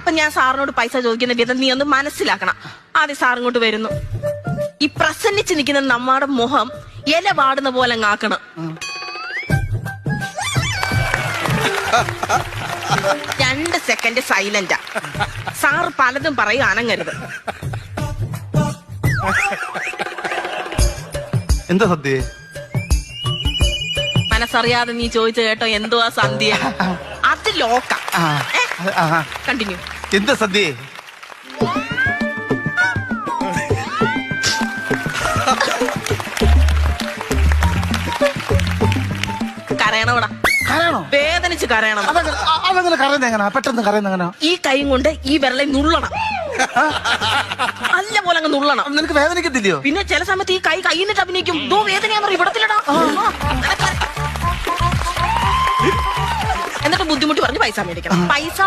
അപ്പൊ ഞാൻ സാറിനോട് പൈസ ചോദിക്കുന്ന വിധം നീ ഒന്ന് മനസ്സിലാക്കണം. ആദ്യം സാർ ഇങ്ങോട്ട് വരുന്നു. ഈ പ്രസന്നിച്ച് നിൽക്കുന്ന നമ്മുടെ മുഖം ഇല വാടുന്ന പോലെ അങ്ങാക്കണം. 2 സെക്കൻഡ് സൈലന്റാ. സാറ് പലതും പറയും, അനങ്ങരുത്. എന്താ സദ്യ? മനസ്സറിയാതെ നീ ചോദിച്ചു കേട്ടോ എന്തുവാ സന്ധ്യ? അത് ലോക്ക. കണ്ടിന്യൂ. എന്താ സദ്യ? കരയണോടാ. കരയണോ? വേദനിച്ച് കരയണം. അതങ്ങനെ കരയുന്ന എങ്ങനാ? പെട്ടെന്ന് കരയുന്ന എങ്ങനാ? ഈ കൈ കൊണ്ട് ഈ വിരളെ നുള്ളണം. നല്ല പോലെ അങ്ങ് നുള്ളണം. നിനക്ക് വേദനിക്കത്തില്ലയോ? പിന്നെ ചില സമയത്ത് ഈ കൈ കൈന്നിട്ട് അഭിനയിക്കും. ദോ വേദനയാന്ന് ഇവിടത്തിലടാ. എന്നിട്ട് ബുദ്ധിമുട്ടി പറഞ്ഞ് പൈസ മേടിക്കണം. പൈസ